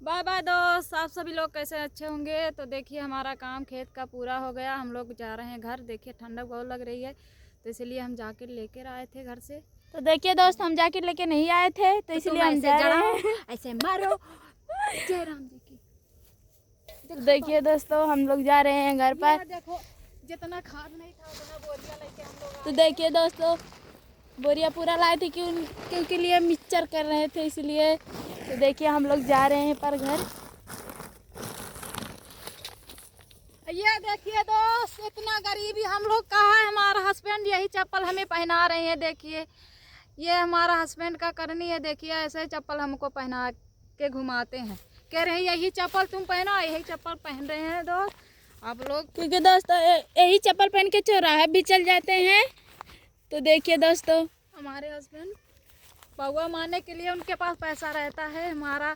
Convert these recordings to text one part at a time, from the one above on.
Bye bye दोस्त, आप सभी लोग कैसे अच्छे होंगे। तो देखिए हमारा काम खेत का पूरा हो गया, हम लोग जा रहे हैं घर। देखिए ठंडक बहुत लग रही है तो इसलिए हम जैकेट लेकर आए थे घर से। तो देखिए दोस्त, हम जैकेट लेके नहीं आए थे तो इसलिए हम जा रहे हैं। ऐसे मारो जय राम जी की। देखिए दोस्तों, हम लोग जा रहे हैं घर पर। देखो जितना खाद नहीं था उतना बोरिया लेके हम लोग। तो देखिए दोस्तों, बोरिया पूरा लाए थे क्योंकि लिए मिक्सचर कर रहे थे इसलिए। तो देखिए हम लोग जा रहे हैं पर घर। ये देखिए दोस्त, इतना गरीबी हम लोग का है। हमारा हस्बैंड यही चप्पल हमें पहना रहे हैं। देखिए ये हमारा हस्बैंड का करनी है। देखिए ऐसे चप्पल हमको पहना के घुमाते हैं, कह रहे हैं यही चप्पल तुम पहनो। यही चप्पल पहन रहे हैं दोस्त आप लोग, क्योंकि दोस्तों यही चप्पल पहन के चौराहे भी चल जाते हैं। तो देखिए दोस्तों, हमारे हस्बैंड पौवा मारने के लिए उनके पास पैसा रहता है, हमारा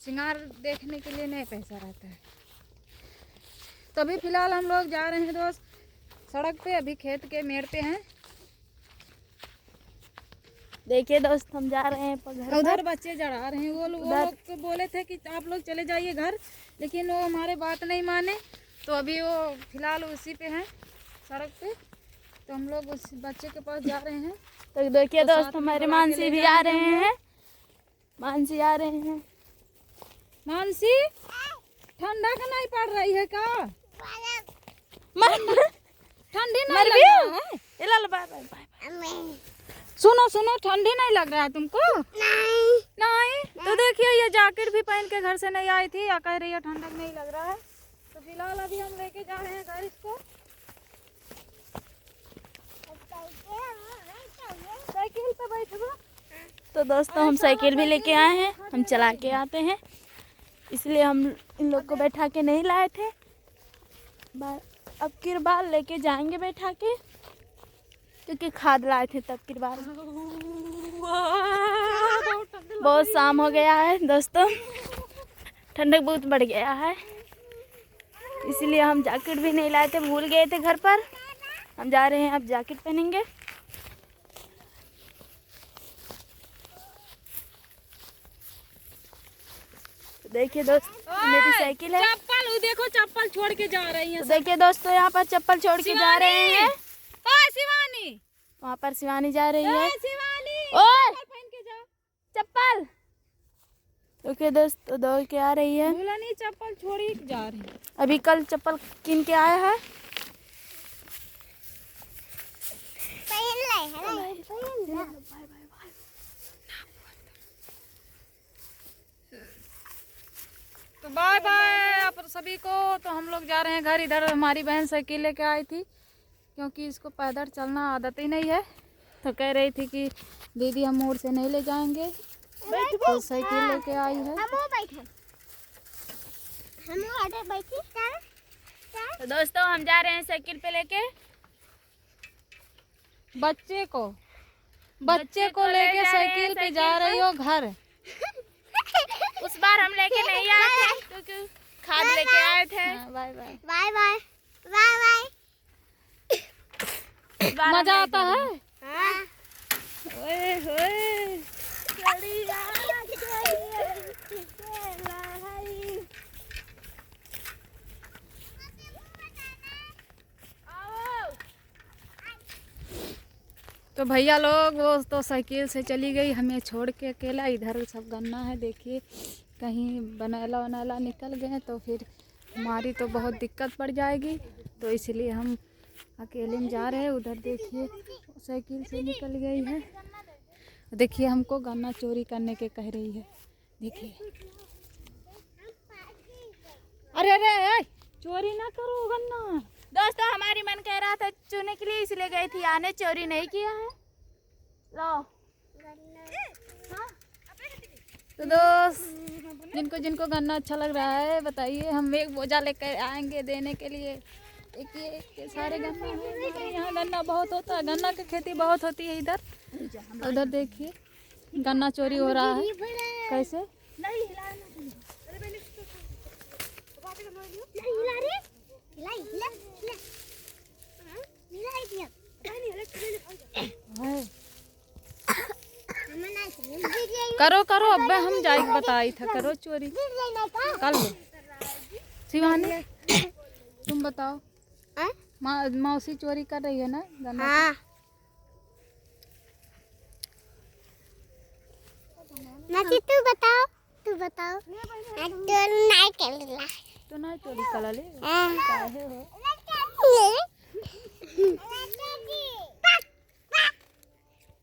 श्रृंगार देखने के लिए नहीं पैसा रहता है। तभी फिलहाल हम लोग जा रहे हैं दोस्त सड़क पे, अभी खेत के मेड़ पे हैं। देखिए दोस्त, हम जा रहे हैं पर घर। उधर बच्चे जड़ा रहे हैं। वो लोग बोले थे कि आप लोग चले जाइए घर, लेकिन वो हमारे बात नहीं माने। तो अभी वो फिलहाल उसी पे हैं सड़क पे, तो हम लोग उस बच्चे के पास जा रहे हैं। तो देखिए दोस्त, हमारे मानसी भी आ रहे हैं। मानसी आ रहे हैं। मानसी ठंडा का नहीं पड़ रही है का? ठंडी नहीं लग रहा है? सुनो सुनो, ठंडी नहीं लग रहा है तुमको? नहीं। तो देखिए ये जैकेट भी पहन के घर से नहीं आई थी, या कह रही है ठंडक नहीं लग रहा है। तो फिलहाल अभी हम लेके जा रहे हैं घर इसको। साइकिल पे बैठो। तो दोस्तों, हम साइकिल भी लेके आए हैं, हम चला के आते हैं इसलिए हम इन लोग को बैठा के नहीं लाए थे। अब की बार लेके जाएंगे बैठा के, क्योंकि खाद लाए थे तब की बार। बहुत शाम हो गया है दोस्तों, ठंडक बहुत बढ़ गया है, इसलिए हम जैकेट भी नहीं लाए थे, भूल गए थे घर पर। हम जा रहे हैं, अब जैकेट पहनेंगे। देखिए दोस्त, मेरी साइकिल है। चप्पल देखो, चप्पल छोड़ के जा रही है। तो देखिए दोस्तों, यहाँ पर चप्पल छोड़ के जा रहे हैं। शिवानी, वहाँ पर शिवानी जा रही है। शिवानी पहन के जा चप्पल। देखिए दोस्त, दौड़ के आ रही है। नहीं चप्पल छोड़ी जा रही है। अभी कल चप्पल किन के आया है। तो बाय बाय आप सभी को। तो हम लोग जा रहे हैं घर। इधर हमारी बहन साइकिल लेके आई थी, क्योंकि इसको पैदल चलना आदत ही नहीं है। तो कह रही थी कि दीदी हम मोड़ से नहीं ले जाएंगे, तो साइकिल लेके आई है। तो दोस्तों, हम जा रहे हैं साइकिल पे लेके बच्चे को लेके साइकिल पे जा रही हो घर। उस बार हम लेके नहीं आए थे क्योंकि खाद लेके आए थे। Bye bye bye bye bye bye. मजा आता है। ओए होए, तो भैया लोग वो तो साइकिल से चली गई, हमें छोड़ के अकेला। इधर सब गन्ना है, देखिए कहीं बनैला वनैला निकल गए तो फिर हमारी तो बहुत दिक्कत पड़ जाएगी। तो इसलिए हम अकेले में जा रहे हैं। उधर देखिए साइकिल से निकल गई है। देखिए हमको गन्ना चोरी करने के कह रही है। देखिए, अरे अरे चोरी ना करो गन्ना। दोस्तों, हमारी मन कह रहा था चुने के लिए, इसलिए गई थी आने। चोरी नहीं किया है। लो। तो दोस्त, जिनको गन्ना अच्छा लग रहा है बताइए, हम एक बोझा लेकर आएंगे देने के लिए। देखिए ये सारे गन्ना है, यहाँ गन्ना बहुत होता है, गन्ना की खेती बहुत होती है इधर। उधर देखिए गन्ना चोरी हो रहा है। कैसे करो करो अब्बे हम जाए बताई था करो चोरी कर लो। शिवानी तुम बताओ। मौसी चोरी कर रही है ना गन्ना? हाँ। मौसी तू बताओ तू बताओ। तो नहीं कर तो ना चोरी कर ले ला। काहे हो?